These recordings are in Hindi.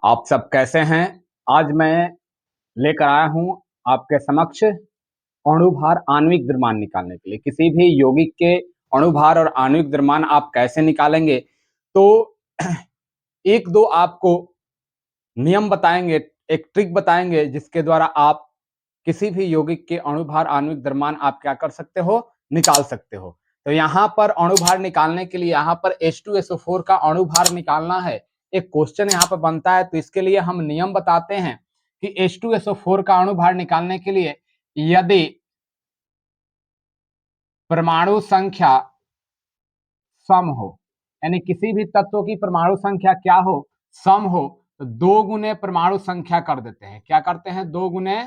आप सब कैसे हैं? आज मैं लेकर आया हूं आपके समक्ष अणुभार आणविक द्रव्यमान निकालने के लिए। किसी भी यौगिक के अणुभार और आणविक द्रव्यमान आप कैसे निकालेंगे, तो एक दो आपको नियम बताएंगे, एक ट्रिक बताएंगे जिसके द्वारा आप किसी भी यौगिक के अणुभार आणविक द्रव्यमान आप क्या कर सकते हो, निकाल सकते हो। तो यहाँ पर अणुभार निकालने के लिए यहाँ पर H2SO4 का अणुभार निकालना है। एक क्वेश्चन यहाँ पर बनता है, तो इसके लिए हम नियम बताते हैं कि H2SO4 का अणुभार निकालने के लिए यदि परमाणु संख्या सम हो, यानी किसी भी तत्व की परमाणु संख्या क्या हो, सम हो, तो 2 गुने परमाणु संख्या कर देते हैं। क्या करते हैं? 2 गुने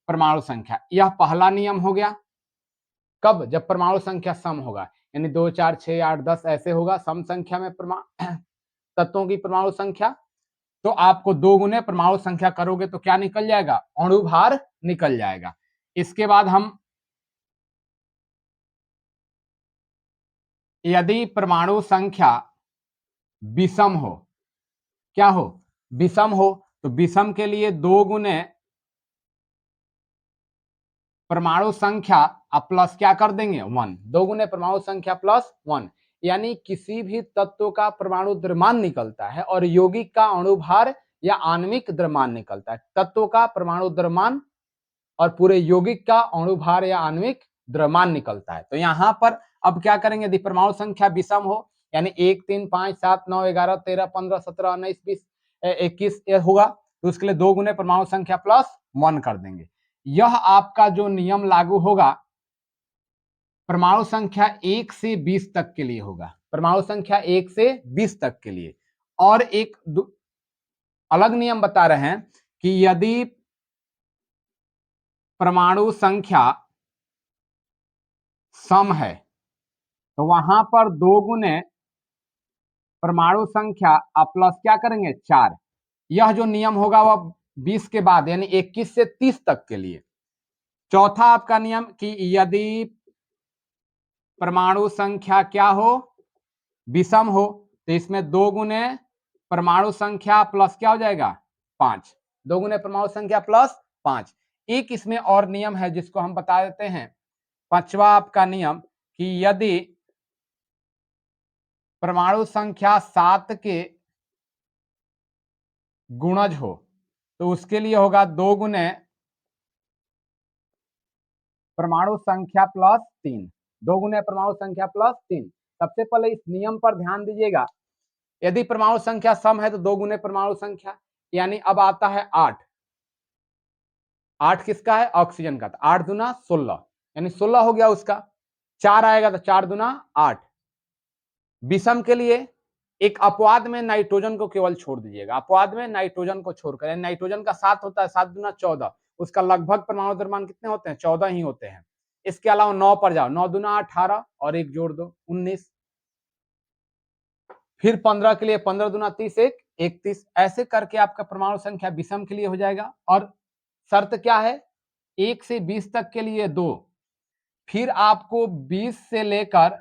परमाणु संख्या। यह पहला नियम हो गया। कब? जब परमाणु संख्या सम होगा, यानी 2 4 6 8 10 ऐसे होगा सम संख्या में तत्वों की परमाणु संख्या। तो आपको 2 गुने परमाणु संख्या करोगे तो क्या निकल जाएगा? अणुभार निकल जाएगा। इसके बाद हम यदि परमाणु संख्या विषम हो, क्या हो? विषम हो, तो विषम के लिए 2 गुने परमाणु संख्या आप प्लस क्या कर देंगे? 1। 2 गुने परमाणु संख्या प्लस 1, यानी किसी भी तत्व का परमाणु द्रव्यमान निकलता है और यौगिक का अणुभार या आणविक द्रव्यमान निकलता है। तत्व का परमाणु द्रव्यमान और पूरे यौगिक का अणुभार या आणविक द्रव्यमान निकलता है। तो यहाँ पर अब क्या करेंगे? यदि परमाणु संख्या विषम हो, यानी 1 3 5 7 9 11 13 15 17 19 20 21 होगा, तो उसके लिए 2 गुने परमाणु संख्या प्लस 1 कर देंगे। यह आपका जो नियम लागू होगा परमाणु संख्या 1 से 20 तक के लिए होगा। परमाणु संख्या 1 से 20 तक के लिए। और एक अलग नियम बता रहे हैं कि यदि परमाणु संख्या सम है, तो वहां पर 2 गुने परमाणु संख्या आप प्लस क्या करेंगे? 4। यह जो नियम होगा वह 20 के बाद, यानी 21 से 30 तक के लिए। चौथा आपका नियम कि यदि परमाणु संख्या क्या हो? विषम हो, तो इसमें 2 गुने परमाणु संख्या प्लस क्या हो जाएगा? 5। 2 गुने परमाणु संख्या प्लस 5। एक इसमें और नियम है जिसको हम बता देते हैं। पांचवा आपका नियम कि यदि परमाणु संख्या 7 के गुणज हो, तो उसके लिए होगा 2 गुने परमाणु संख्या प्लस 3। 2 गुने परमाणु संख्या प्लस 3। सबसे पहले इस नियम पर ध्यान दीजिएगा। यदि परमाणु संख्या सम है तो 2 गुने परमाणु संख्या, यानी अब आता है 8। 8 किसका है? ऑक्सीजन का। 8 दूना 16, यानी 16 हो गया उसका। 4 आएगा तो 4 दूना 8। विषम के लिए एक अपवाद में नाइट्रोजन को केवल छोड़ दीजिएगा। अपवाद में नाइट्रोजन को छोड़कर, यानी नाइट्रोजन का 7 होता है, 7 दूना 14। उसका लगभग परमाणु द्रव्यमान कितने होते हैं? 14 ही होते हैं। इसके अलावा 9 पर जाओ, 9 दूना 18 और एक जोड़ दो 19। फिर 15 के लिए 15 दूना 30, एक 31। ऐसे करके आपका परमाणु संख्या विषम के लिए हो जाएगा। और शर्त क्या है? 1 से 20 तक के लिए 2। फिर आपको 20 से लेकर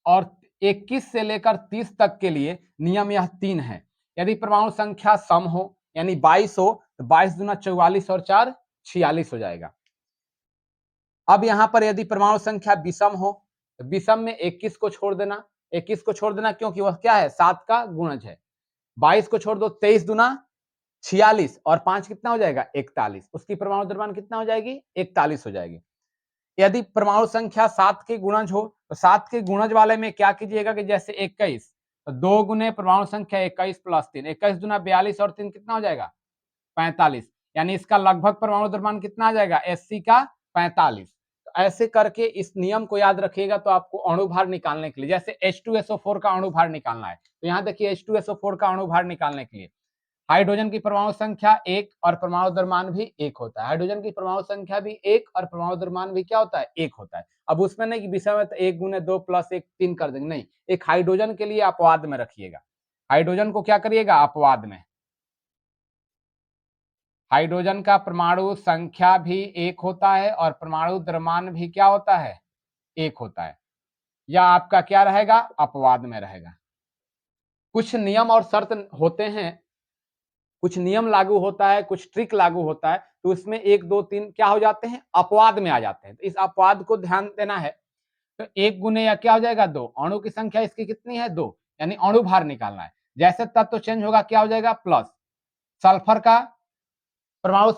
और 21 से लेकर 30 तक के लिए नियम यह 3 है। यदि परमाणु संख्या सम हो, यानी 22 हो, तो 22 दूना 44 और 4 46 हो जाएगा। अब यहां पर यदि परमाणु संख्या विषम हो, तो विषम में 21 को छोड़ देना। 21 को छोड़ देना क्योंकि वह क्या है? 7 का गुणज है। 22 को छोड़ दो, 23 दूना 46 और 5 कितना हो जाएगा? 41। उसकी परमाणु द्रव्यमान कितना हो जाएगी? 41 हो जाएगी। यदि परमाणु संख्या 7 के गुणज हो, तो 7 के गुणज वाले में क्या कीजिएगा कि जैसे 21, तो 2 गुने परमाणु संख्या 21 प्लस 3, 21 दूना 42 और 3 कितना हो जाएगा? 45। यानी इसका लगभग परमाणु द्रव्यमान कितना आ जाएगा? Hc का 45। तो ऐसे करके इस नियम को याद रखिएगा। तो आपको अणुभार निकालने के लिए, जैसे H2SO4 का अणुभार निकालना है, तो यहाँ देखिए H2SO4 का अणुभार निकालने के लिए हाइड्रोजन की परमाणु संख्या 1 और परमाणु द्रव्यमान भी 1 होता है। हाइड्रोजन की परमाणु संख्या भी 1 और परमाणु द्रव्यमान भी क्या होता है? 1 होता है। अब उसमें नहीं कि विषय में तो 1 गुने 2 प्लस 1 3 कर देंगे, नहीं। एक हाइड्रोजन के लिए अपवाद में रखिएगा। हाइड्रोजन को क्या करिएगा? अपवाद में। हाइड्रोजन का परमाणु संख्या भी 1 होता है और परमाणु द्रव्यमान भी क्या होता है? 1 होता है। यह आपका क्या रहेगा? अपवाद में रहेगा। कुछ नियम और शर्त होते हैं कुछ नियम लागू होता है, कुछ ट्रिक लागू होता है, तो उसमें 1, 2, 3 क्या हो जाते हैं? अपवाद में आ जाते हैं। तो इस अपवाद को ध्यान देना है। तो 1 गुने या क्या हो जाएगा 2, अणु की संख्या इसकी कितनी है 2, यानी अणु भार निकालना है। जैसे तत्व चेंज होगा क्या हो जाएगा प्लस, सल्फर का परमाणु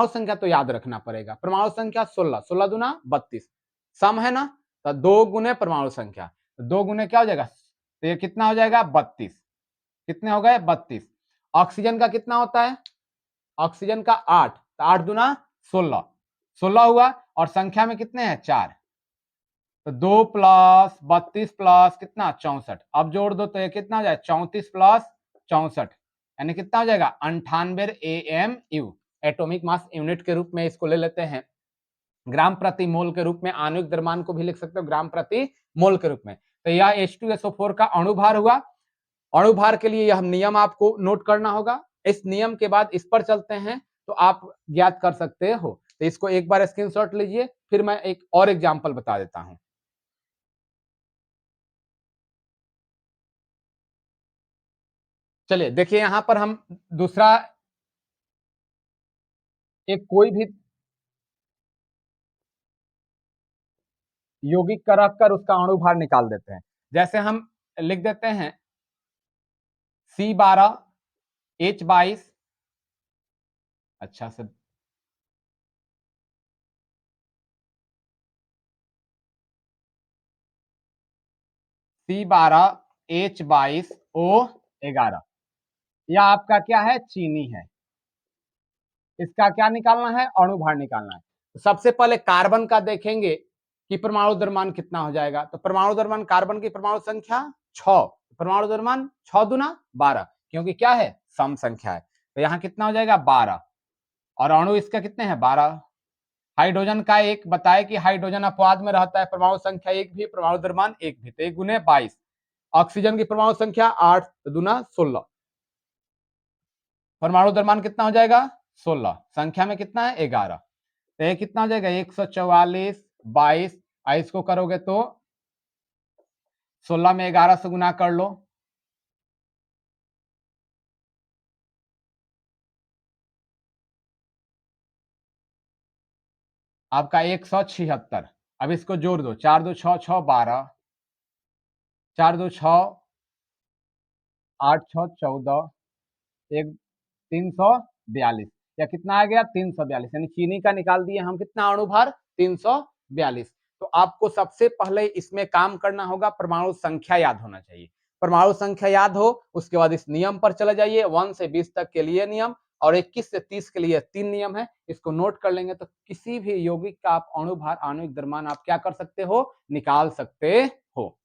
संख्या तो याद रखना पड़ेगा, परमाणु संख्या 16, 16 दूना 32, सम है ना, तो 2 गुने परमाणु संख्या, तो 2 गुने क्या हो जाएगा, तो ये कितना हो जाएगा 32, कितने हो गए 32। ऑक्सीजन का कितना होता है, ऑक्सीजन का 8, तो 8 दूना 16, 16 हुआ, और संख्या में कितने हैं 4, तो 2 प्लस 32 प्लस कितना 64, अब जोड़ दो तो ये कितना हो जाए 34 प्लस 64, यानी कितना हो जाएगा 98 AMU, एटॉमिक मास यूनिट के रूप में इसको ले लेते हैं। ग्राम प्रति मोल के रूप में, आणविक द्रव्यमान को भी लिख सकते हो ग्राम प्रति मोल के रूप में। तो यह H2SO4 का अणुभार हुआ। अणुभार के लिए यह नियम आपको नोट करना होगा। इस नियम के बाद इस पर चलते हैं तो आप ज्ञात कर सकते हो। तो इसको एक बार स्क्रीनशॉट लीजिए, फिर मैं एक और एग्जांपल बता देता हूं। चलिए देखिए यहां पर हम दूसरा एक कोई भी यौगिक का रख कर उसका अणुभार निकाल देते हैं। जैसे हम लिख देते हैं C12 H22, अच्छा से C12H22O11, यह आपका क्या है चीनी है। इसका क्या निकालना है अणुभार निकालना है। तो सबसे पहले कार्बन का देखेंगे कि परमाणु द्रव्यमान कितना हो जाएगा। तो परमाणु द्रव्यमान कार्बन की परमाणु संख्या 6, परमाणु द्रव्यमान 6 दूना 12, क्योंकि क्या है सम संख्या है। तो यहाँ कितना हो जाएगा 12, और अणु इसका कितने हैं 12। हाइड्रोजन का एक बताए कि हाइड्रोजन अपवाद में रहता है, परमाणु संख्या 1 भी, परमाणु द्रव्यमान 1 भी, तो 1 गुने 22। ऑक्सीजन की परमाणु संख्या 8, तो दूना 16, परमाणु द्रव्यमान कितना हो जाएगा 16, संख्या में कितना है 11, तो ये कितना हो जाएगा 144, 22, इसको करोगे तो 16 में 11 से गुना कर लो, आपका 176। अब इसको जोड़ दो, 4 2 6 6 12, 4 2 6 8 6 14, एक 342, या कितना आ गया 342, यानी चीनी का निकाल दिए हम कितना अणुभार 342। तो आपको सबसे पहले इसमें काम करना होगा, परमाणु संख्या याद होना चाहिए। परमाणु संख्या याद हो, उसके बाद इस नियम पर चले जाइए। 1 से 20 तक के लिए नियम और 21 से 30 के लिए 3 नियम है। इसको नोट कर लेंगे तो किसी भी यौगिक का आप अणुभार, आणविक द्रव्यमान आप क्या कर सकते हो, निकाल सकते हो।